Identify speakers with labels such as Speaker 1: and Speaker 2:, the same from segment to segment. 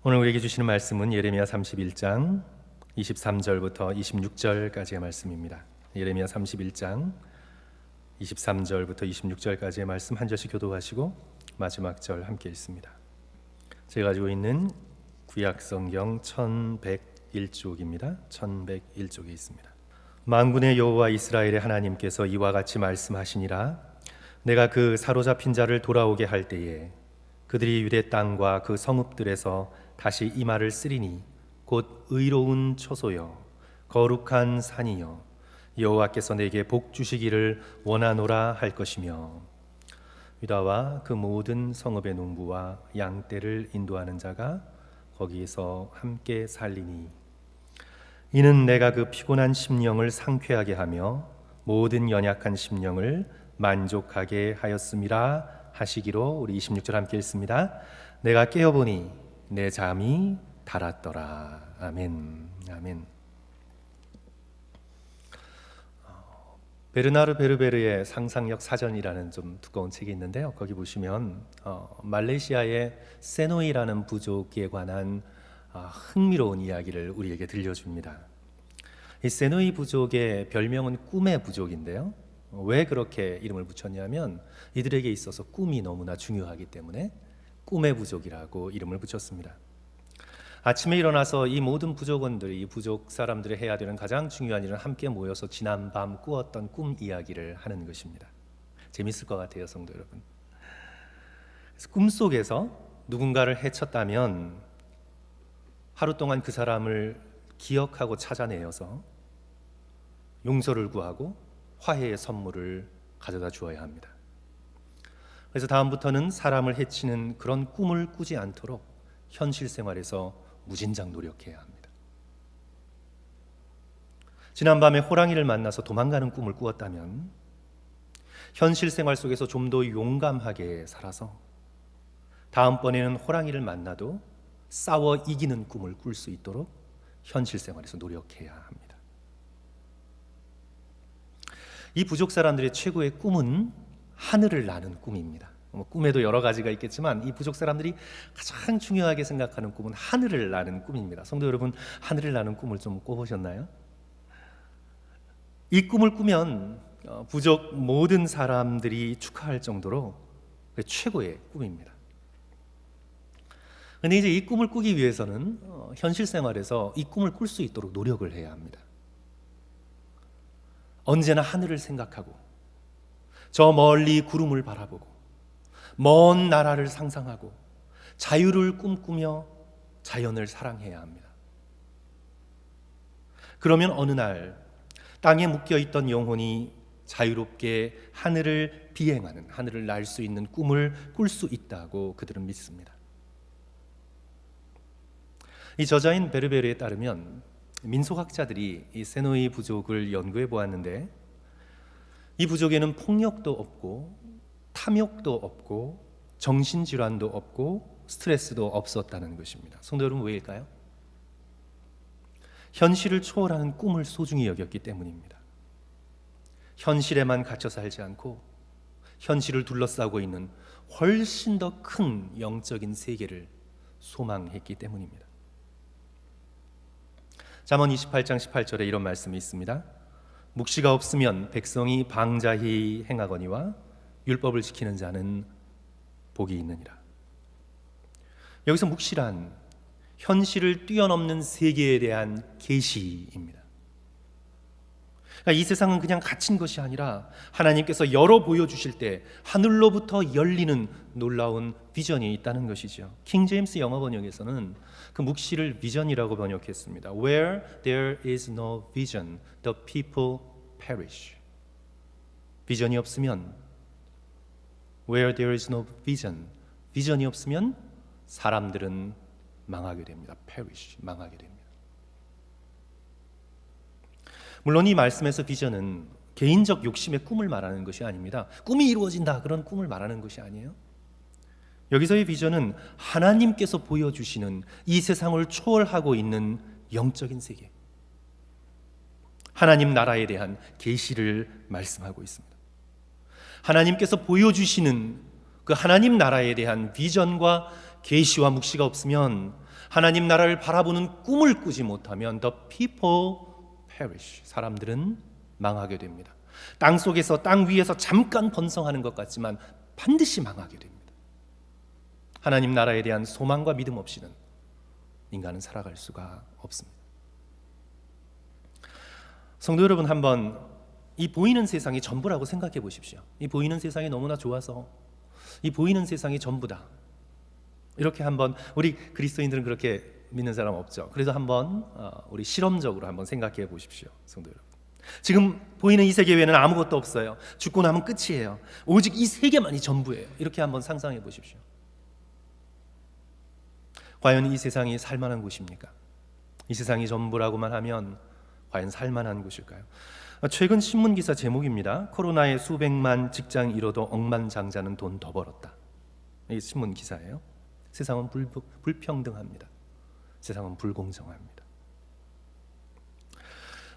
Speaker 1: 오늘 우리에게 주시는 말씀은 예레미야 31장 23절부터 26절까지의 말씀입니다. 예레미야 31장 23절부터 26절까지의 말씀 한 절씩 교독하시고 마지막 절 함께 읽습니다. 제가 가지고 있는 구약성경 1101쪽입니다. 1101쪽에 있습니다. 만군의 여호와 이스라엘의 하나님께서 이와 같이 말씀하시니라. 내가 그 사로잡힌 자를 돌아오게 할 때에 그들이 유대 땅과 그 성읍들에서 다시 이 말을 쓰리니 곧 의로운 초소여 거룩한 산이여 여호와께서 내게 복 주시기를 원하노라 할 것이며 유다와 그 모든 성읍의 농부와 양떼를 인도하는 자가 거기에서 함께 살리니 이는 내가 그 피곤한 심령을 상쾌하게 하며 모든 연약한 심령을 만족하게 하였음이라 하시기로. 우리 26절 함께 읽습니다. 내가 깨어보니 내 잠이 달았더라. 아멘. 아멘. 베르나르 베르베르의 상상력 사전이라는 좀 두꺼운 책이 있는데요. 거기 보시면 말레이시아의 세노이라는 부족에 관한 흥미로운 이야기를 우리에게 들려줍니다. 이 세노이 부족의 별명은 꿈의 부족인데요. 왜 그렇게 이름을 붙였냐면 이들에게 있어서 꿈이 너무나 중요하기 때문에 꿈의 부족이라고 이름을 붙였습니다. 아침에 일어나서 이 모든 부족원들이, 이 부족 사람들이 해야 되는 가장 중요한 일은 함께 모여서 지난밤 꾸었던 꿈 이야기를 하는 것입니다. 재밌을 것 같아요, 성도 여러분. 그래서 꿈속에서 누군가를 해쳤다면 하루 동안 그 사람을 기억하고 찾아내어서 용서를 구하고 화해의 선물을 가져다 주어야 합니다. 그래서 다음부터는 사람을 해치는 그런 꿈을 꾸지 않도록 현실 생활에서 무진장 노력해야 합니다. 지난밤에 호랑이를 만나서 도망가는 꿈을 꾸었다면 현실 생활 속에서 좀 더 용감하게 살아서 다음번에는 호랑이를 만나도 싸워 이기는 꿈을 꿀 수 있도록 현실 생활에서 노력해야 합니다. 이 부족 사람들의 최고의 꿈은 하늘을 나는 꿈입니다. 꿈에도 여러 가지가 있겠지만 이 부족 사람들이 가장 중요하게 생각하는 꿈은 하늘을 나는 꿈입니다. 성도 여러분, 하늘을 나는 꿈을 좀 꿔보셨나요? 이 꿈을 꾸면 부족 모든 사람들이 축하할 정도로 최고의 꿈입니다. 그런데 이제 이 꿈을 꾸기 위해서는 현실 생활에서 이 꿈을 꿀 수 있도록 노력을 해야 합니다. 언제나 하늘을 생각하고 저 멀리 구름을 바라보고 먼 나라를 상상하고 자유를 꿈꾸며 자연을 사랑해야 합니다. 그러면 어느 날 땅에 묶여있던 영혼이 자유롭게 하늘을 비행하는, 하늘을 날 수 있는 꿈을 꿀 수 있다고 그들은 믿습니다. 이 저자인 베르베르에 따르면 민속학자들이 이 세노이 부족을 연구해 보았는데 이 부족에는 폭력도 없고 탐욕도 없고 정신질환도 없고 스트레스도 없었다는 것입니다. 성도 여러분, 왜일까요? 현실을 초월하는 꿈을 소중히 여겼기 때문입니다. 현실에만 갇혀 살지 않고 현실을 둘러싸고 있는 훨씬 더 큰 영적인 세계를 소망했기 때문입니다. 잠언 28장 18절에 이런 말씀이 있습니다. 묵시가 없으면 백성이 방자히 행하거니와 율법을 지키는 자는 복이 있느니라. 여기서 묵시란 현실을 뛰어넘는 세계에 대한 계시입니다. 그러니까 이 세상은 그냥 갇힌 것이 아니라 하나님께서 열어 보여주실 때 하늘로부터 열리는 놀라운 비전이 있다는 것이죠. 킹 제임스 영어 번역에서는 그 묵시를 비전이라고 번역했습니다. Where there is no vision, the people perish. 비전이 없으면 Where there is no vision, 비전이 없으면 사람들은 망하게 됩니다. perish, 망하게 됩니다. 물론 이 말씀에서 비전은 개인적 욕심의 꿈을 말하는 것이 아닙니다. 꿈이 이루어진다, 그런 꿈을 말하는 것이 아니에요. 여기서의 비전은 하나님께서 보여주시는 이 세상을 초월하고 있는 영적인 세계, 하나님 나라에 대한 계시를 말씀하고 있습니다. 하나님께서 보여주시는 그 하나님 나라에 대한 비전과 계시와 묵시가 없으면 하나님 나라를 바라보는 꿈을 꾸지 못하면 the people perish. 사람들은 망하게 됩니다. 땅 속에서 땅 위에서 잠깐 번성하는 것 같지만 반드시 망하게 됩니다. 하나님 나라에 대한 소망과 믿음 없이는 인간은 살아갈 수가 없습니다. 성도 여러분, 한번 이 보이는 세상이 전부라고 생각해 보십시오. 이 보이는 세상이 너무나 좋아서 이 보이는 세상이 전부다, 이렇게 한번, 우리 그리스도인들은 그렇게 믿는 사람 없죠. 그래도 한번 우리 실험적으로 한번 생각해 보십시오. 성도 여러분, 지금 보이는 이 세계 외에는 아무것도 없어요. 죽고 나면 끝이에요. 오직 이 세계만이 전부예요. 이렇게 한번 상상해 보십시오. 과연 이 세상이 살만한 곳입니까? 이 세상이 전부라고만 하면 과연 살만한 곳일까요? 최근 신문 기사 제목입니다. 코로나에 수백만 직장 잃어도 억만장자는 돈 더 벌었다. 이 신문 기사예요. 세상은 불평등합니다. 세상은 불공정합니다.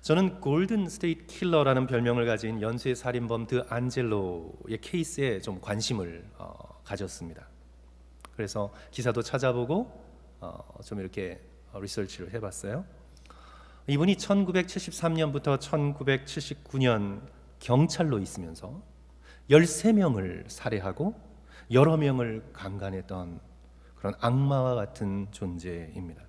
Speaker 1: 저는 골든 스테이트 킬러라는 별명을 가진 연쇄 살인범 드 안젤로의 케이스에 좀 관심을 가졌습니다. 그래서 기사도 찾아보고 좀 이렇게 리서치를 해봤어요. 이분이 1973년부터 1979년 경찰로 있으면서 13명을 살해하고 여러 명을 강간했던 그런 악마와 같은 존재입니다.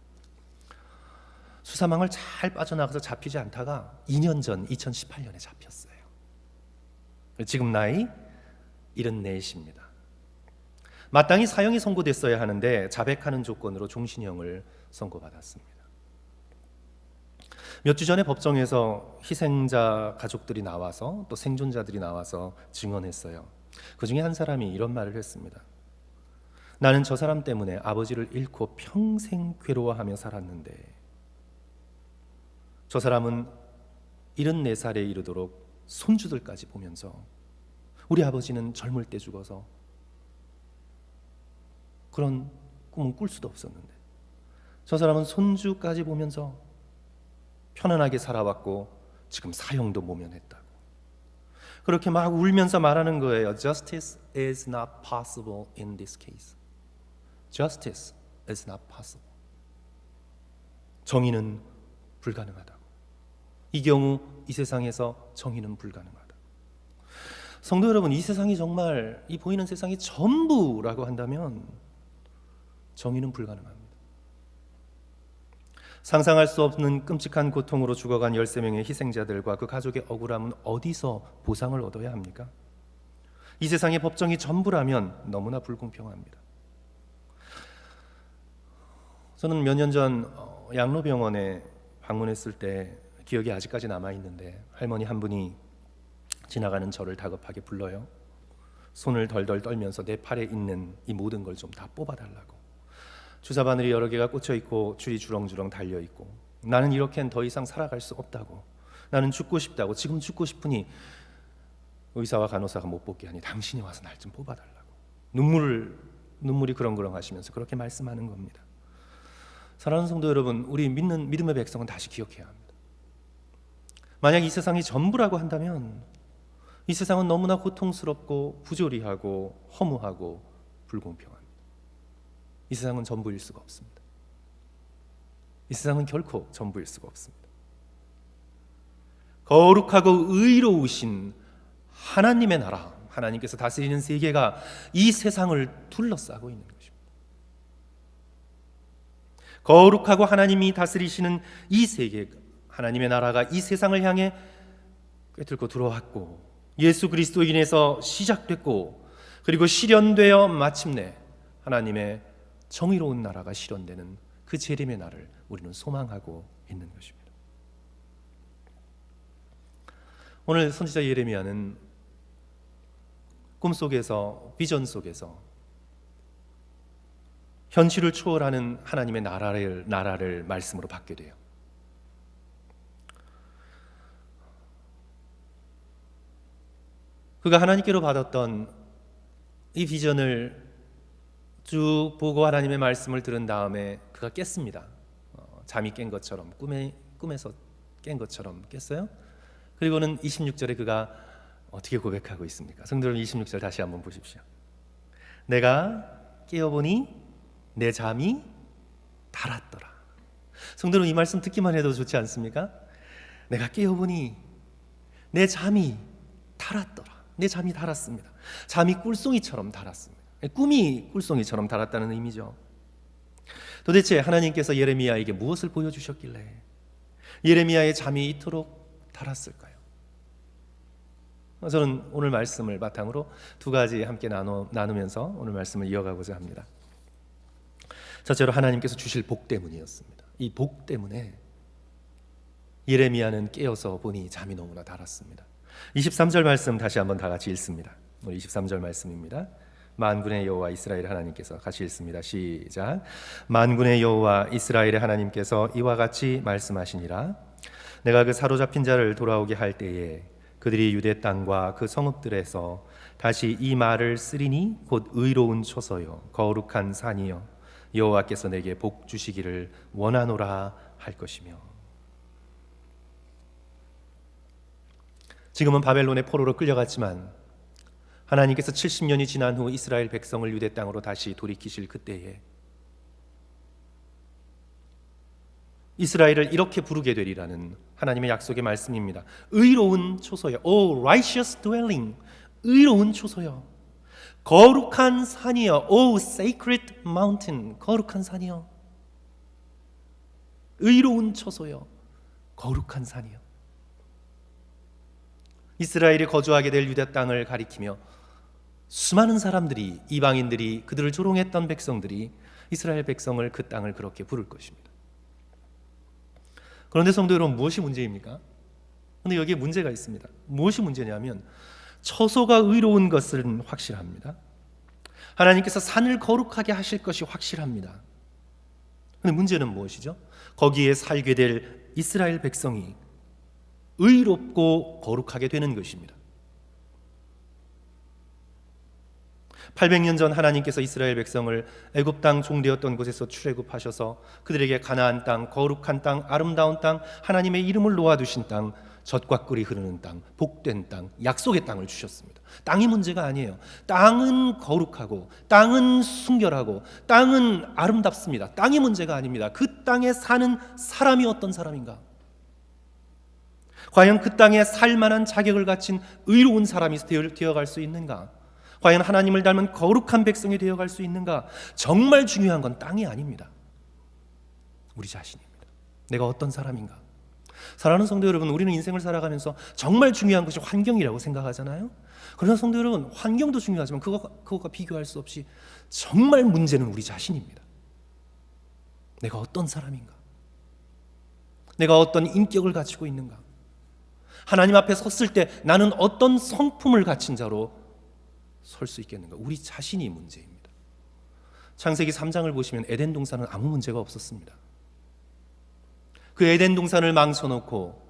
Speaker 1: 수사망을 잘 빠져나가서 잡히지 않다가 2년 전 2018년에 잡혔어요. 지금 나이 74입니다. 마땅히 사형이 선고됐어야 하는데 자백하는 조건으로 종신형을 선고받았습니다. 몇 주 전에 법정에서 희생자 가족들이 나와서 또 생존자들이 나와서 증언했어요. 그 중에 한 사람이 이런 말을 했습니다. 나는 저 사람 때문에 아버지를 잃고 평생 괴로워하며 살았는데 저 사람은 74살에 이르도록 손주들까지 보면서 우리 아버지는 젊을 때 죽어서 그런 꿈은 꿀 수도 없었는데 저 사람은 손주까지 보면서 편안하게 살아왔고 지금 사형도 모면했다고. 그렇게 막 울면서 말하는 거예요. Justice is not possible in this case. Justice is not possible. 정의는 불가능하다고. 이 경우 이 세상에서 정의는 불가능하다. 성도 여러분, 이 세상이 정말 이 보이는 세상이 전부라고 한다면 정의는 불가능합니다. 상상할 수 없는 끔찍한 고통으로 죽어간 13명의 희생자들과 그 가족의 억울함은 어디서 보상을 얻어야 합니까? 이 세상의 법정이 전부라면 너무나 불공평합니다. 저는 몇 년 전 양로병원에 방문했을 때 기억이 아직까지 남아있는데 할머니 한 분이 지나가는 저를 다급하게 불러요. 손을 덜덜 떨면서 내 팔에 있는 이 모든 걸 좀 다 뽑아달라고. 주사 바늘이 여러 개가 꽂혀 있고 줄이 주렁주렁 달려 있고 나는 이렇게는 더 이상 살아갈 수 없다고. 나는 죽고 싶다고. 지금 죽고 싶으니 의사와 간호사가 못 뽑게 하니 당신이 와서 날 좀 뽑아달라고. 눈물이 그렁그렁 하시면서 그렇게 말씀하는 겁니다. 사랑하는 성도 여러분, 우리 믿음의 백성은 다시 기억해야 합니다. 만약 이 세상이 전부라고 한다면 이 세상은 너무나 고통스럽고 부조리하고 허무하고 불공평합니다. 이 세상은 전부일 수가 없습니다. 이 세상은 결코 전부일 수가 없습니다. 거룩하고 의로우신 하나님의 나라, 하나님께서 다스리는 세계가 이 세상을 둘러싸고 있는 것입니다. 거룩하고 하나님이 다스리시는 이 세계, 하나님의 나라가 이 세상을 향해 꿰뚫고 들어왔고 예수 그리스도로 인해서 시작됐고 그리고 실현되어 마침내 하나님의 정의로운 나라가 실현되는 그 재림의 날을 우리는 소망하고 있는 것입니다. 오늘 선지자 예레미야는 꿈속에서, 비전 속에서 현실을 초월하는 하나님의 나라를 말씀으로 받게 돼요. 그가 하나님께로 받았던 이 비전을 쭉 보고 하나님의 말씀을 들은 다음에 그가 깼습니다. 잠이 깬 것처럼, 꿈에서 깬 것처럼 깼어요. 그리고는 26절에 그가 어떻게 고백하고 있습니까? 성도 여러분, 26절 다시 한번 보십시오. 내가 깨어보니 내 잠이 성도는 이 말씀 듣기만 해도 좋지 않습니까? 내가 깨어보니 내 잠이 달았더라. 내 잠이 달았습니다. 잠이 꿀송이처럼 달았습니다. 꿈이 꿀송이처럼 달았다는 의미죠. 도대체 하나님께서 예레미야에게 무엇을 보여주셨길래 예레미야의 잠이 이토록 달았을까요? 저는 오늘 말씀을 바탕으로 두 가지 함께 나누면서 오늘 말씀을 이어가고자 합니다. 첫째로 하나님께서 주실 복 때문이었습니다. 이 복 때문에 예레미야는 깨어서 보니 잠이 너무나 달았습니다. 23절 말씀 다시 한번 다 같이 읽습니다. 우리 23절 말씀입니다. 만군의 여호와 이스라엘의 하나님께서 같이 읽습니다. 시작. 만군의 여호와 이스라엘의 하나님께서 이와 같이 말씀하시니라. 내가 그 사로잡힌 자를 돌아오게 할 때에 그들이 유대 땅과 그 성읍들에서 다시 이 말을 쓰리니 곧 의로운 초소여 거룩한 산이여 여호와께서 내게 복 주시기를 원하노라 할 것이며. 지금은 바벨론의 포로로 끌려갔지만 하나님께서 70년이 지난 후 이스라엘 백성을 유대 땅으로 다시 돌이키실 그때에 이스라엘을 이렇게 부르게 되리라는 하나님의 약속의 말씀입니다. 의로운 초소여, O righteous dwelling, 의로운 초소여, 거룩한 산이여, O sacred mountain, 거룩한 산이여, 의로운 초소여, 거룩한 산이여. 이스라엘이 거주하게 될 유대 땅을 가리키며 수많은 사람들이, 이방인들이, 그들을 조롱했던 백성들이 이스라엘 백성을 그 땅을 그렇게 부를 것입니다. 그런데 성도 여러분, 무엇이 문제입니까? 그런데 여기에 문제가 있습니다. 무엇이 문제냐면 처소가 의로운 것은 확실합니다. 하나님께서 산을 거룩하게 하실 것이 확실합니다. 그런데 문제는 무엇이죠? 거기에 살게 될 이스라엘 백성이 의롭고 거룩하게 되는 것입니다. 800년 전 하나님께서 이스라엘 백성을 애굽 땅 종되었던 곳에서 출애굽하셔서 그들에게 가나안 땅, 거룩한 땅, 아름다운 땅, 하나님의 이름을 놓아두신 땅, 젖과 꿀이 흐르는 땅, 복된 땅, 약속의 땅을 주셨습니다. 땅이 문제가 아니에요. 땅은 거룩하고 땅은 순결하고 땅은 아름답습니다. 땅이 문제가 아닙니다. 그 땅에 사는 사람이 어떤 사람인가? 과연 그 땅에 살만한 자격을 갖춘 의로운 사람이 되어갈 수 있는가? 과연 하나님을 닮은 거룩한 백성이 되어갈 수 있는가? 정말 중요한 건 땅이 아닙니다. 우리 자신입니다. 내가 어떤 사람인가? 사랑하는 성도 여러분, 우리는 인생을 살아가면서 정말 중요한 것이 환경이라고 생각하잖아요. 그러나 성도 여러분, 환경도 중요하지만 그것과 비교할 수 없이 정말 문제는 우리 자신입니다. 내가 어떤 사람인가? 내가 어떤 인격을 가지고 있는가? 하나님 앞에 섰을 때 나는 어떤 성품을 갖춘 자로 설 수 있겠는가? 우리 자신이 문제입니다. 창세기 3장을 보시면 에덴 동산은 아무 문제가 없었습니다. 그 에덴 동산을 망쳐놓고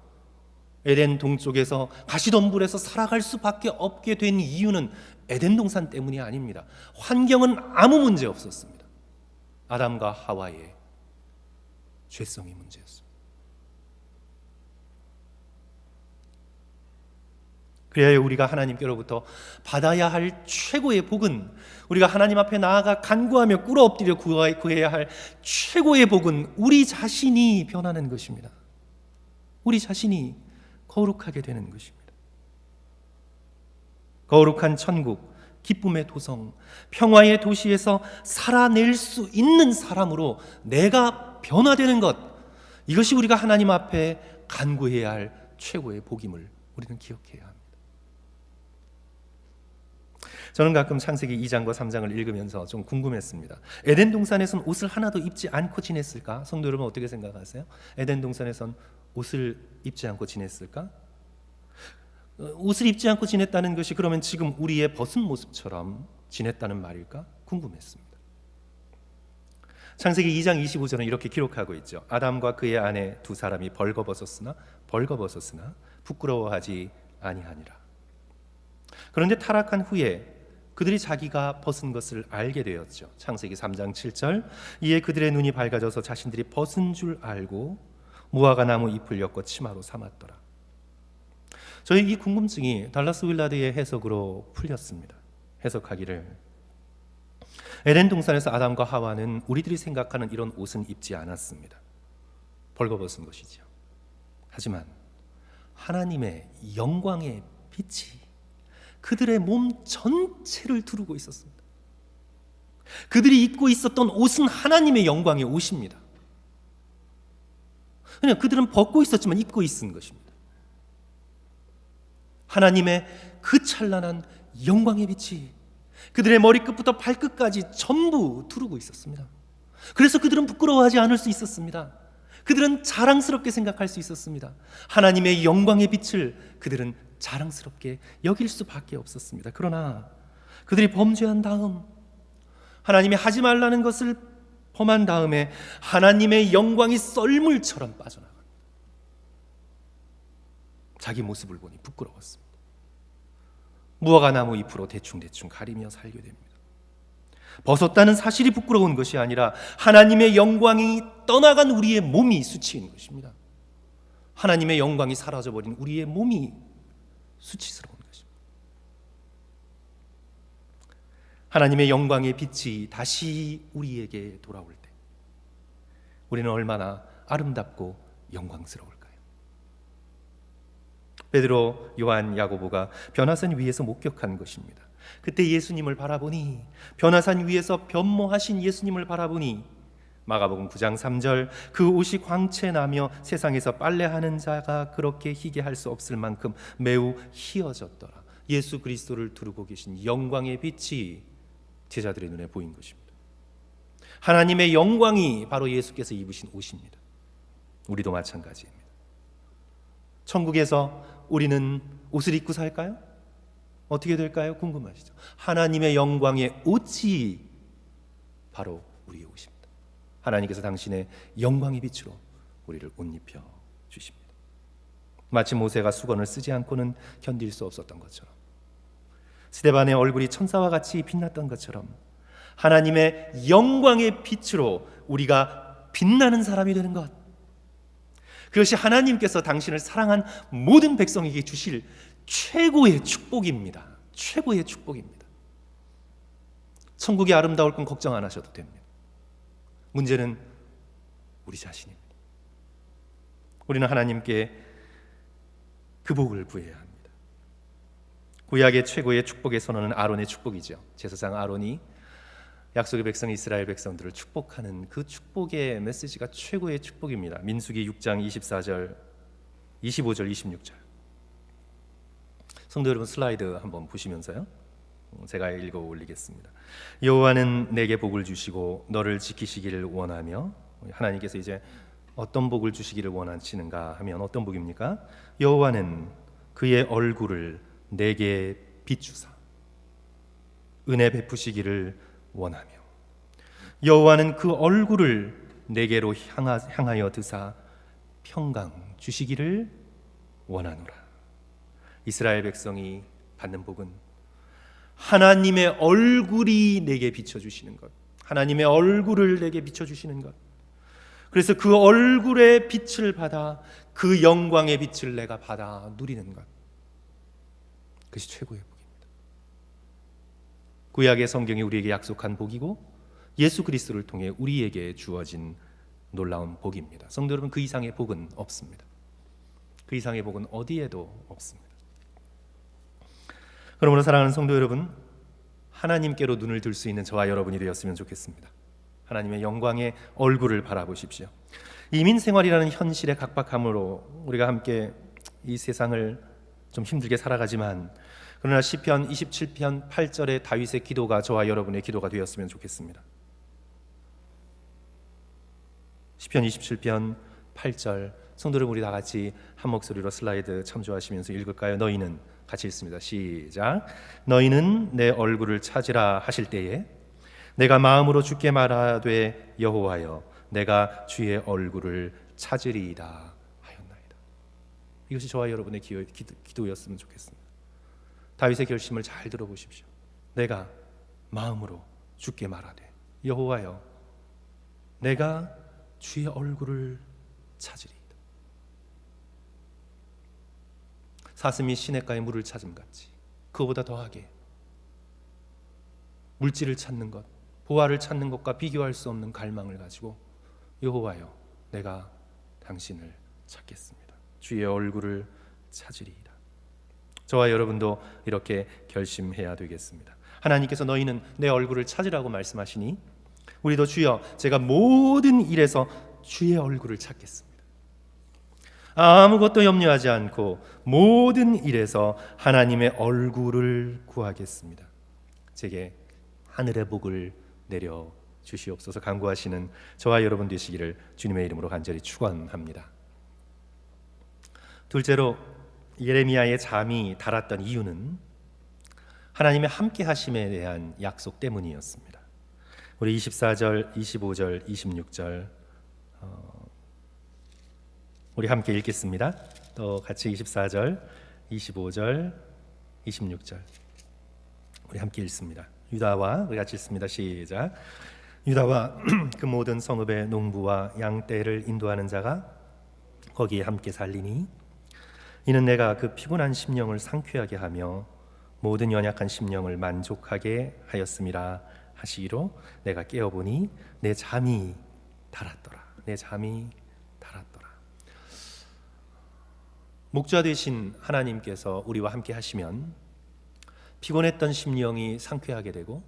Speaker 1: 에덴 동쪽에서 가시덤불에서 살아갈 수밖에 없게 된 이유는 에덴 동산 때문이 아닙니다. 환경은 아무 문제 없었습니다. 아담과 하와의 죄성이 문제였습니다. 그래야 우리가 하나님께로부터 받아야 할 최고의 복은, 우리가 하나님 앞에 나아가 간구하며 꿇어 엎드려 구해야 할 최고의 복은 우리 자신이 변하는 것입니다. 우리 자신이 거룩하게 되는 것입니다. 거룩한 천국, 기쁨의 도성, 평화의 도시에서 살아낼 수 있는 사람으로 내가 변화되는 것, 이것이 우리가 하나님 앞에 간구해야 할 최고의 복임을 우리는 기억해야 합니다. 저는 가끔 창세기 2장과 3장을 읽으면서 좀 궁금했습니다. 에덴 동산에선 옷을 하나도 입지 않고 지냈을까? 성도 여러분, 어떻게 생각하세요? 에덴 동산에선 옷을 입지 않고 지냈을까? 옷을 입지 않고 지냈다는 것이 그러면 지금 우리의 벗은 모습처럼 지냈다는 말일까? 궁금했습니다. 창세기 2장 25절은 이렇게 기록하고 있죠. 아담과 그의 아내 두 사람이 벌거벗었으나 부끄러워하지 아니하니라. 그런데 타락한 후에 그들이 자기가 벗은 것을 알게 되었죠. 창세기 3장 7절, 이에 그들의 눈이 밝아져서 자신들이 벗은 줄 알고 무화과 나무 잎을 엮어 치마로 삼았더라. 저희 이 궁금증이 달라스 윌라드의 해석으로 풀렸습니다. 해석하기를, 에덴 동산에서 아담과 하와는 우리들이 생각하는 이런 옷은 입지 않았습니다. 벌거벗은 것이지요. 하지만 하나님의 영광의 빛이 그들의 몸 전체를 두르고 있었습니다. 그들이 입고 있었던 옷은 하나님의 영광의 옷입니다. 그냥 그들은 벗고 있었지만 입고 있은 것입니다. 하나님의 그 찬란한 영광의 빛이 그들의 머리끝부터 발끝까지 전부 두르고 있었습니다. 그래서 그들은 부끄러워하지 않을 수 있었습니다. 그들은 자랑스럽게 생각할 수 있었습니다. 하나님의 영광의 빛을 그들은 자랑스럽게 여길 수밖에 없었습니다. 그러나 그들이 범죄한 다음, 하나님이 하지 말라는 것을 범한 다음에 하나님의 영광이 썰물처럼 빠져나갑니다. 자기 모습을 보니 부끄러웠습니다. 무화과 나무 잎으로 대충대충 가리며 살게 됩니다. 벗었다는 사실이 부끄러운 것이 아니라 하나님의 영광이 떠나간 우리의 몸이 수치인 것입니다. 하나님의 영광이 사라져버린 우리의 몸이 수치스러운 것입니다. 하나님의 영광의 빛이 다시 우리에게 돌아올 때 우리는 얼마나 아름답고 영광스러울까요? 베드로, 요한, 야고보가 변화산 위에서 목격한 것입니다. 그때 예수님을 바라보니, 변화산 위에서 변모하신 예수님을 바라보니, 마가복음 9장 3절, 그 옷이 광채나며 세상에서 빨래하는 자가 그렇게 희게 할 수 없을 만큼 매우 희어졌더라. 예수 그리스도를 두르고 계신 영광의 빛이 제자들의 눈에 보인 것입니다. 하나님의 영광이 바로 예수께서 입으신 옷입니다. 우리도 마찬가지입니다. 천국에서 우리는 옷을 입고 살까요? 어떻게 될까요? 궁금하시죠? 하나님의 영광의 옷이 바로 우리의 옷입니다. 하나님께서 당신의 영광의 빛으로 우리를 옷 입혀 주십니다. 마치 모세가 수건을 쓰지 않고는 견딜 수 없었던 것처럼, 스데반의 얼굴이 천사와 같이 빛났던 것처럼 하나님의 영광의 빛으로 우리가 빛나는 사람이 되는 것, 그것이 하나님께서 당신을 사랑한 모든 백성에게 주실 최고의 축복입니다. 최고의 축복입니다. 천국이 아름다울 건 걱정 안 하셔도 됩니다. 문제는 우리 자신입니다. 우리는 하나님께 그 복을 구해야 합니다. 구약의 최고의 축복의 선언은 아론의 축복이죠. 제사장 아론이 약속의 백성 이스라엘 백성들을 축복하는 그 축복의 메시지가 최고의 축복입니다. 민수기 6장 24절, 25절, 26절. 성도 여러분, 슬라이드 한번 보시면서요, 제가 읽어 올리겠습니다. 여호와는 내게 복을 주시고 너를 지키시기를 원하며, 하나님께서 이제 어떤 복을 주시기를 원하시는가 하면 어떤 복입니까? 여호와는 그의 얼굴을 내게 비추사 은혜 베푸시기를 원하며, 여호와는 그 얼굴을 내게로 향하여 드사 평강 주시기를 원하노라. 이스라엘 백성이 받는 복은 하나님의 얼굴이 내게 비춰주시는 것, 하나님의 얼굴을 내게 비춰주시는 것, 그래서 그 얼굴의 빛을 받아 그 영광의 빛을 내가 받아 누리는 것, 그것이 최고의 복입니다. 구약의 성경이 우리에게 약속한 복이고 예수 그리스도를 통해 우리에게 주어진 놀라운 복입니다. 성도 여러분, 그 이상의 복은 없습니다. 그 이상의 복은 어디에도 없습니다. 그러므로 사랑하는 성도 여러분, 하나님께로 눈을 들 수 있는 저와 여러분이 되었으면 좋겠습니다. 하나님의 영광의 얼굴을 바라보십시오. 이민 생활이라는 현실의 각박함으로 우리가 함께 이 세상을 좀 힘들게 살아가지만, 그러나 시편 27편 8절의 다윗의 기도가 저와 여러분의 기도가 되었으면 좋겠습니다. 시편 27편 8절, 성도 여러분, 우리 다 같이 한 목소리로 슬라이드 참조하시면서 읽을까요? 너희는, 같이 읽습니다. 시작. 너희는 내 얼굴을 찾으라 하실 때에 내가 마음으로 주께 말하되 여호와여 내가 주의 얼굴을 찾으리이다 하였나이다. 이것이 저와 여러분의 기도였으면 좋겠습니다. 다윗의 결심을 잘 들어보십시오. 내가 마음으로 주께 말하되 여호와여 내가 주의 얼굴을 찾으리이다. 사슴이 시냇가에 물을 찾음 같이, 그거보다 더하게 물질을 찾는 것, 보화를 찾는 것과 비교할 수 없는 갈망을 가지고 여호와여 내가 당신을 찾겠습니다. 주의 얼굴을 찾으리이다. 저와 여러분도 이렇게 결심해야 되겠습니다. 하나님께서 너희는 내 얼굴을 찾으라고 말씀하시니 우리도 주여 제가 모든 일에서 주의 얼굴을 찾겠습니다. 아무것도 염려하지 않고 모든 일에서 하나님의 얼굴을 구하겠습니다. 제게 하늘의 복을 내려 주시옵소서. 간구하시는 저와 여러분 되시기를 주님의 이름으로 간절히 축원합니다. 둘째로 예레미야의 잠이 달았던 이유는 하나님의 함께 하심에 대한 약속 때문이었습니다. 우리 24절, 25절, 26절 우리 함께 읽겠습니다. 또 같이 24절, 25절, 26절 우리 함께 읽습니다. 유다와 우리 같이 읽습니다. 시작. 유다와 그 모든 성읍의 농부와 양떼를 인도하는 자가 거기에 함께 살리니 이는 내가 그 피곤한 심령을 상쾌하게 하며 모든 연약한 심령을 만족하게 하였음이라 하시기로 내가 깨어보니 내 잠이 달았더라. 내 잠이 달았더라. 목자 되신 하나님께서 우리와 함께 하시면 피곤했던 심령이 상쾌하게 되고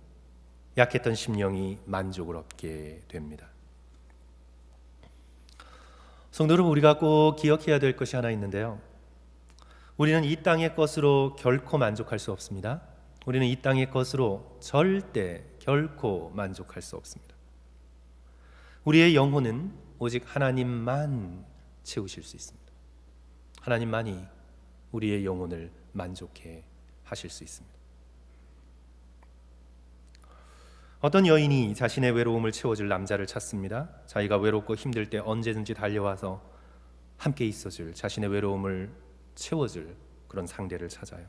Speaker 1: 약했던 심령이 만족을 얻게 됩니다. 성도 여러분, 우리가 꼭 기억해야 될 것이 하나 있는데요. 우리는 이 땅의 것으로 결코 만족할 수 없습니다. 우리는 이 땅의 것으로 절대 결코 만족할 수 없습니다. 우리의 영혼은 오직 하나님만 채우실 수 있습니다. 하나님만이 우리의 영혼을 만족해 하실 수 있습니다. 어떤 여인이 자신의 외로움을 채워줄 남자를 찾습니다. 자기가 외롭고 힘들 때 언제든지 달려와서 함께 있어줄, 자신의 외로움을 채워줄 그런 상대를 찾아요.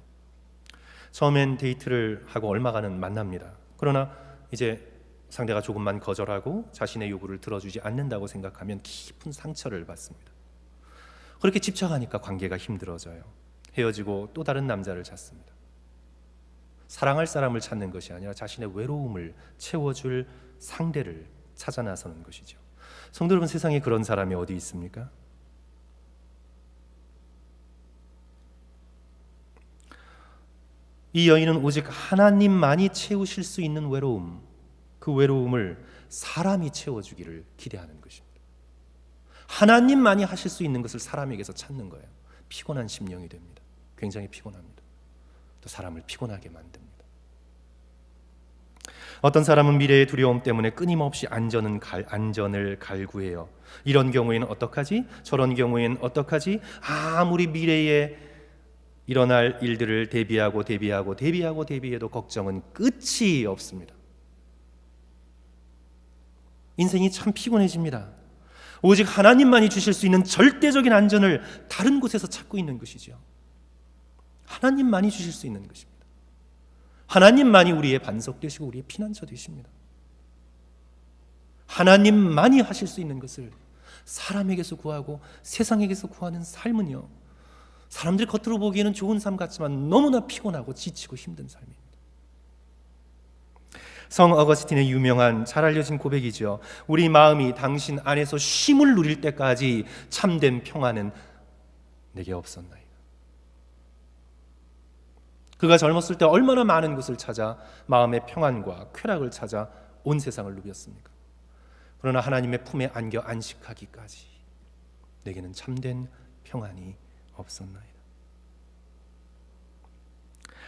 Speaker 1: 처음엔 데이트를 하고 얼마간은 만납니다. 그러나 이제 상대가 조금만 거절하고 자신의 요구를 들어주지 않는다고 생각하면 깊은 상처를 받습니다. 그렇게 집착하니까 관계가 힘들어져요. 헤어지고 또 다른 남자를 찾습니다. 사랑할 사람을 찾는 것이 아니라 자신의 외로움을 채워줄 상대를 찾아 나서는 것이죠. 성도 여러분, 세상에 그런 사람이 어디 있습니까? 이 여인은 오직 하나님만이 채우실 수 있는 외로움, 그 외로움을 사람이 채워주기를 기대하는 것입니다. 하나님만이 하실 수 있는 것을 사람에게서 찾는 거예요. 피곤한 심령이 됩니다. 굉장히 피곤합니다. 또 사람을 피곤하게 만듭니다. 어떤 사람은 미래의 두려움 때문에 끊임없이 안전을 갈구해요. 이런 경우에는 어떡하지? 저런 경우에는 어떡하지? 아무리 미래에 일어날 일들을 대비해도 걱정은 끝이 없습니다. 인생이 참 피곤해집니다. 오직 하나님만이 주실 수 있는 절대적인 안전을 다른 곳에서 찾고 있는 것이죠. 하나님만이 주실 수 있는 것입니다. 하나님만이 우리의 반석 되시고 우리의 피난처 되십니다. 하나님만이 하실 수 있는 것을 사람에게서 구하고 세상에게서 구하는 삶은요, 사람들이 겉으로 보기에는 좋은 삶 같지만 너무나 피곤하고 지치고 힘든 삶입니다. 성 어거스틴의 유명한 잘 알려진 고백이죠. 우리 마음이 당신 안에서 쉼을 누릴 때까지 참된 평안은 내게 없었나이다. 그가 젊었을 때 얼마나 많은 것을 찾아 마음의 평안과 쾌락을 찾아 온 세상을 누볐습니까? 그러나 하나님의 품에 안겨 안식하기까지 내게는 참된 평안이 없었나이다.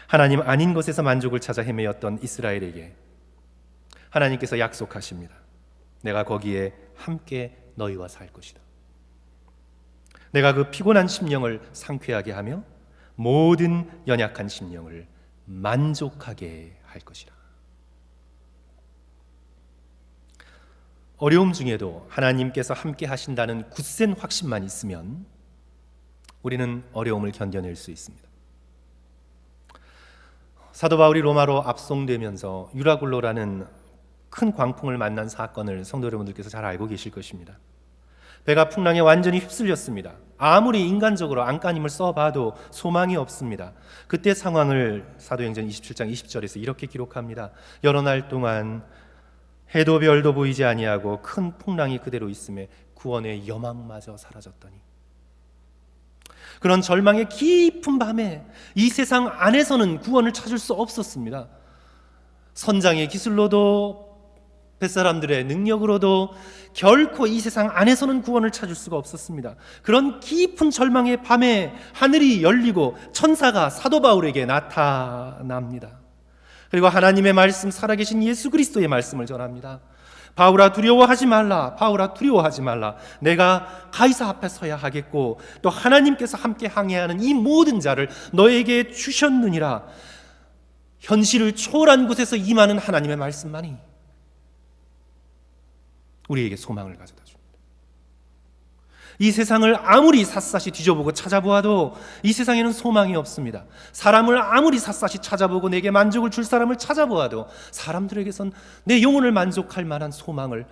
Speaker 1: 하나님 아닌 것에서 만족을 찾아 헤매였던 이스라엘에게 하나님께서 약속하십니다. 내가 거기에 함께 너희와 살 것이다. 내가 그 피곤한 심령을 상쾌하게 하며 모든 연약한 심령을 만족하게 할 것이라. 어려움 중에도 하나님께서 함께 하신다는 굳센 확신만 있으면 우리는 어려움을 견뎌낼 수 있습니다. 사도 바울이 로마로 압송되면서 유라굴로라는 큰 광풍을 만난 사건을 성도 여러분들께서 잘 알고 계실 것입니다. 배가 풍랑에 완전히 휩쓸렸습니다. 아무리 인간적으로 안간힘을 써봐도 소망이 없습니다. 그때 상황을 사도행전 27장 20절에서 이렇게 기록합니다. 여러 날 동안 해도 별도 보이지 아니하고 큰 풍랑이 그대로 있음에 구원의 여망마저 사라졌더니, 그런 절망의 깊은 밤에 이 세상 안에서는 구원을 찾을 수 없었습니다. 선장의 기술로도 뱃사람들의 능력으로도 결코 이 세상 안에서는 구원을 찾을 수가 없었습니다. 그런 깊은 절망의 밤에 하늘이 열리고 천사가 사도 바울에게 나타납니다. 그리고 하나님의 말씀, 살아계신 예수 그리스도의 말씀을 전합니다. 바울아 두려워하지 말라, 바울아 두려워하지 말라. 내가 가이사 앞에 서야 하겠고 또 하나님께서 함께 항해하는 이 모든 자를 너에게 주셨느니라. 현실을 초월한 곳에서 임하는 하나님의 말씀만이 우리에게 소망을 가져다 줍니다. 이 세상을 아무리 샅샅이 뒤져보고 찾아보아도 이 세상에는 소망이 없습니다. 사람을 아무리 샅샅이 찾아보고 내게 만족을 줄 사람을 찾아보아도 사람들에게선 내 영혼을 만족할 만한 소망을,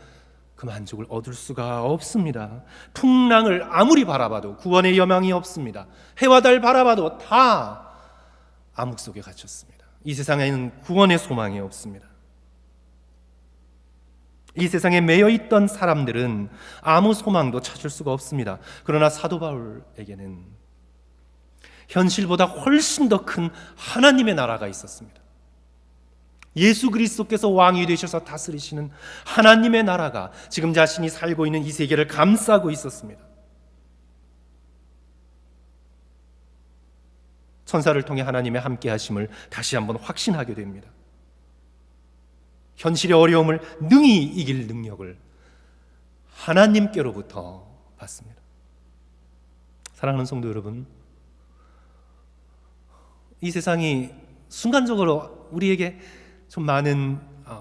Speaker 1: 그 만족을 얻을 수가 없습니다. 풍랑을 아무리 바라봐도 구원의 여망이 없습니다. 해와 달 바라봐도 다 암흑 속에 갇혔습니다. 이 세상에는 구원의 소망이 없습니다. 이 세상에 매여 있던 사람들은 아무 소망도 찾을 수가 없습니다. 그러나 사도 바울에게는 현실보다 훨씬 더 큰 하나님의 나라가 있었습니다. 예수 그리스도께서 왕이 되셔서 다스리시는 하나님의 나라가 지금 자신이 살고 있는 이 세계를 감싸고 있었습니다. 천사를 통해 하나님의 함께 하심을 다시 한번 확신하게 됩니다. 현실의 어려움을 능히 이길 능력을 하나님께로부터 받습니다. 사랑하는 성도 여러분, 이 세상이 순간적으로 우리에게 좀 많은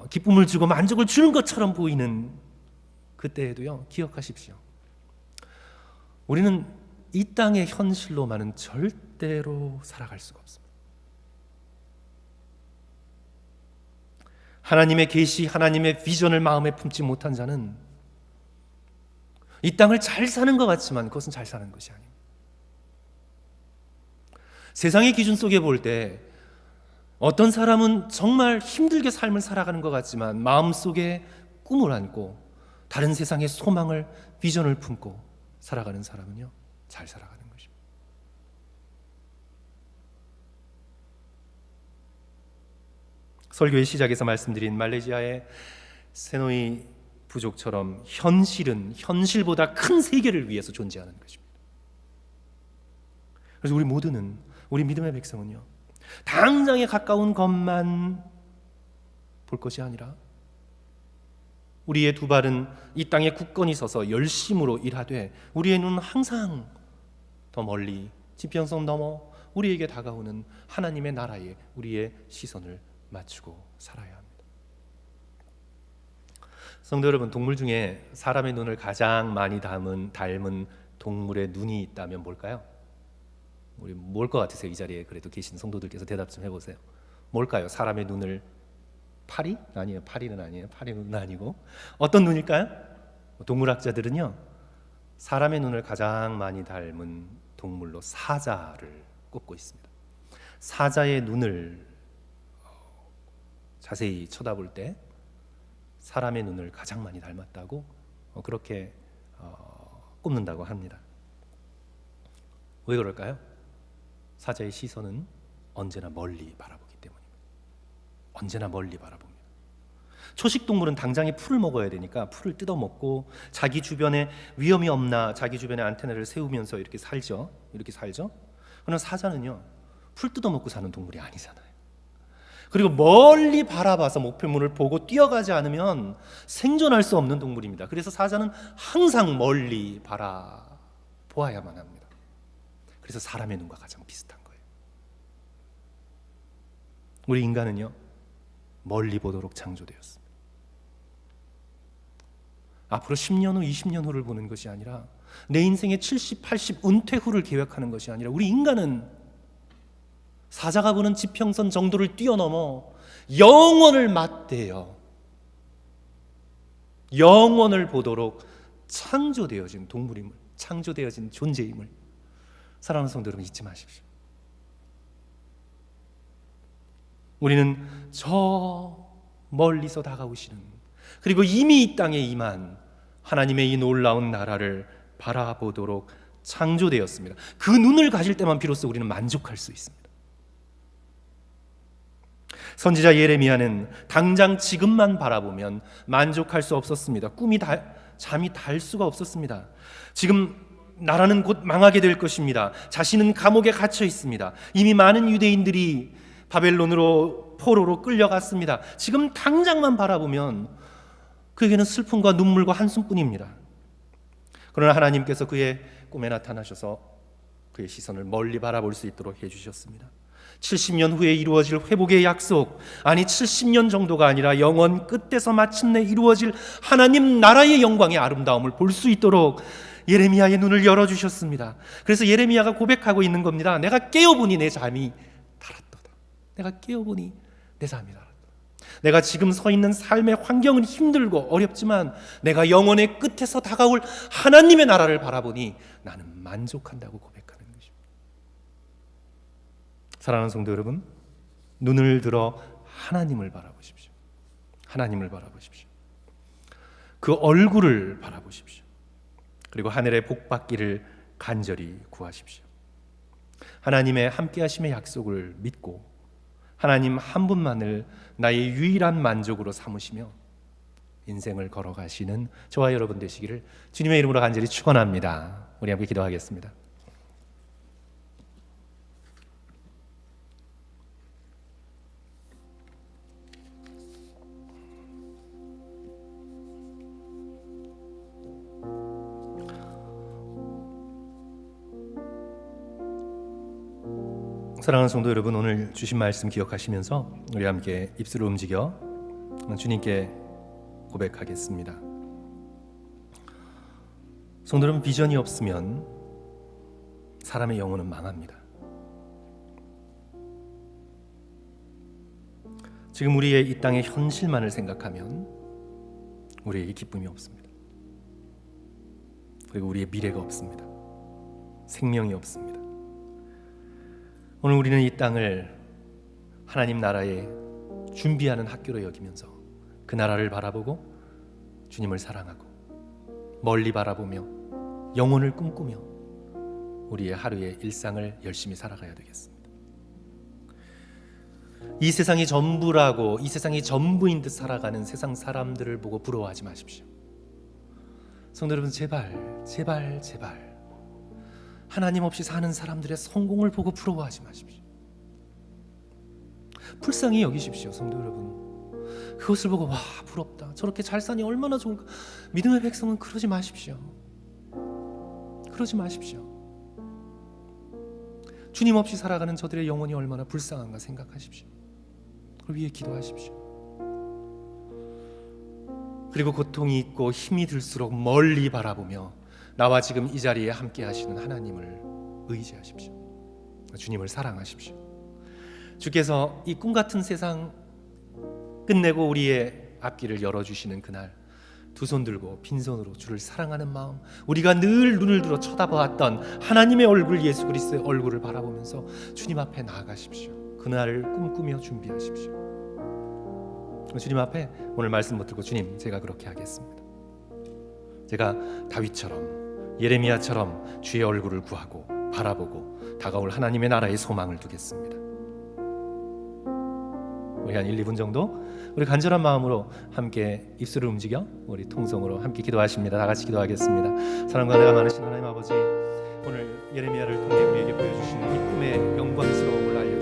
Speaker 1: 기쁨을 주고 만족을 주는 것처럼 보이는 그때에도요, 기억하십시오. 우리는 이 땅의 현실로만은 절대로 살아갈 수가 없습니다. 하나님의 계시, 하나님의 비전을 마음에 품지 못한 자는 이 땅을 잘 사는 것 같지만 그것은 잘 사는 것이 아닙니다. 세상의 기준 속에 볼 때 어떤 사람은 정말 힘들게 삶을 살아가는 것 같지만 마음속에 꿈을 안고 다른 세상의 소망을, 비전을 품고 살아가는 사람은요, 잘 살아가는 것입니다. 설교의 시작에서 말씀드린 말레이시아의 세노이 부족처럼 현실은 현실보다 큰 세계를 위해서 존재하는 것입니다. 그래서 우리 모두는, 우리 믿음의 백성은요, 당장에 가까운 것만 볼 것이 아니라 우리의 두 발은 이 땅에 굳건히 서서 열심으로 일하되 우리의 눈은 항상 더 멀리 지평선 넘어 우리에게 다가오는 하나님의 나라에 우리의 시선을 맞추고 살아야 합니다. 성도 여러분, 동물 중에 사람의 눈을 가장 많이 닮은 동물의 눈이 있다면 뭘까요? 우리 뭘 것 같으세요? 이 자리에 그래도 계신 성도들께서 대답 좀 해보세요. 뭘까요? 사람의 눈을, 파리? 아니에요. 파리는 아니에요. 파리 눈은 아니고 어떤 눈일까요? 동물학자들은요, 사람의 눈을 가장 많이 닮은 동물로 사자를 꼽고 있습니다. 사자의 눈을 자세히 쳐다볼 때 사람의 눈을 가장 많이 닮았다고 그렇게 꼽는다고 합니다. 왜 그럴까요? 사자의 시선은 언제나 멀리 바라보기 때문입니다. 언제나 멀리 바라봅니다. 초식동물은 당장에 풀을 먹어야 되니까 풀을 뜯어먹고 자기 주변에 위험이 없나 자기 주변에 안테나를 세우면서 이렇게 살죠. 그러나 사자는요, 풀 뜯어먹고 사는 동물이 아니잖아요. 그리고 멀리 바라봐서 목표물을 보고 뛰어가지 않으면 생존할 수 없는 동물입니다. 그래서 사자는 항상 멀리 바라보아야만 합니다. 그래서 사람의 눈과 가장 비슷한 거예요. 우리 인간은요, 멀리 보도록 창조되었습니다. 앞으로 10년 후, 20년 후를 보는 것이 아니라 내 인생의 70, 80, 은퇴 후를 계획하는 것이 아니라 우리 인간은 사자가 보는 지평선 정도를 뛰어넘어 영원을 맞대어 영원을 보도록 창조되어진 동물임을, 창조되어진 존재임을 사랑하는 성도 여러분, 잊지 마십시오. 우리는 저 멀리서 다가오시는, 그리고 이미 이 땅에 임한 하나님의 이 놀라운 나라를 바라보도록 창조되었습니다. 그 눈을 가질 때만 비로소 우리는 만족할 수 있습니다. 선지자 예레미야는 당장 지금만 바라보면 만족할 수 없었습니다. 잠이 달 수가 없었습니다. 지금 나라는 곧 망하게 될 것입니다. 자신은 감옥에 갇혀 있습니다. 이미 많은 유대인들이 바벨론으로 포로로 끌려갔습니다. 지금 당장만 바라보면 그에게는 슬픔과 눈물과 한숨뿐입니다. 그러나 하나님께서 그의 꿈에 나타나셔서 그의 시선을 멀리 바라볼 수 있도록 해주셨습니다. 70년 후에 이루어질 회복의 약속, 아니 70년 정도가 아니라 영원 끝에서 마침내 이루어질 하나님 나라의 영광의 아름다움을 볼 수 있도록 예레미야의 눈을 열어주셨습니다. 그래서 예레미야가 고백하고 있는 겁니다. 내가 깨어보니 내 잠이 달았도다. 내가 깨어보니 내 잠이 달았도다. 내가 지금 서 있는 삶의 환경은 힘들고 어렵지만 내가 영원의 끝에서 다가올 하나님의 나라를 바라보니 나는 만족한다고 고백하는 것입니다. 사랑하는 성도 여러분, 눈을 들어 하나님을 바라보십시오. 하나님을 바라보십시오. 그 얼굴을 바라보십시오. 그리고 하늘의 복 받기를 간절히 구하십시오. 하나님의 함께하심의 약속을 믿고 하나님 한 분만을 나의 유일한 만족으로 삼으시며 인생을 걸어가시는 저와 여러분 되시기를 주님의 이름으로 간절히 축원합니다. 우리 함께 기도하겠습니다. 사랑하는 성도 여러분, 오늘 주신 말씀 기억하시면서 우리 함께 입술을 움직여 주님께 고백하겠습니다. 성도 여러분, 비전이 없으면 사람의 영혼은 망합니다. 지금 우리의 이 땅의 현실만을 생각하면 우리에게 기쁨이 없습니다. 그리고 우리의 미래가 없습니다. 생명이 없습니다. 오늘 우리는 이 땅을 하나님 나라에 준비하는 학교로 여기면서 그 나라를 바라보고 주님을 사랑하고 멀리 바라보며 영혼을 꿈꾸며 우리의 하루의 일상을 열심히 살아가야 되겠습니다. 이 세상이 전부라고, 이 세상이 전부인 듯 살아가는 세상 사람들을 보고 부러워하지 마십시오. 성도 여러분, 제발 하나님 없이 사는 사람들의 성공을 보고 부러워하지 마십시오. 불쌍히 여기십시오. 성도 여러분, 그것을 보고 와 부럽다, 저렇게 잘 사니 얼마나 좋을까. 믿음의 백성은 그러지 마십시오. 그러지 마십시오. 주님 없이 살아가는 저들의 영혼이 얼마나 불쌍한가 생각하십시오. 그걸 위해 기도하십시오. 그리고 고통이 있고 힘이 들수록 멀리 바라보며 나와 지금 이 자리에 함께 하시는 하나님을 의지하십시오. 주님을 사랑하십시오. 주께서 이 꿈같은 세상 끝내고 우리의 앞길을 열어주시는 그날, 두 손 들고 빈손으로 주를 사랑하는 마음, 우리가 늘 눈을 들어 쳐다보았던 하나님의 얼굴, 예수 그리스도의 얼굴을 바라보면서 주님 앞에 나아가십시오. 그날을 꿈꾸며 준비하십시오. 주님 앞에 오늘 말씀 붙들고, 주님, 제가 그렇게 하겠습니다. 제가 다윗처럼, 예레미야처럼 주의 얼굴을 구하고 바라보고 다가올 하나님의 나라의 소망을 두겠습니다. 우리 한 1, 2분 정도 우리 간절한 마음으로 함께 입술을 움직여 우리 통성으로 함께 기도하십니다. 다 같이 기도하겠습니다. 사랑과 은혜가 많으신 하나님 아버지, 오늘 예레미야를 통해 우리에게 보여주시는 이 꿈의 영광스러움을 알려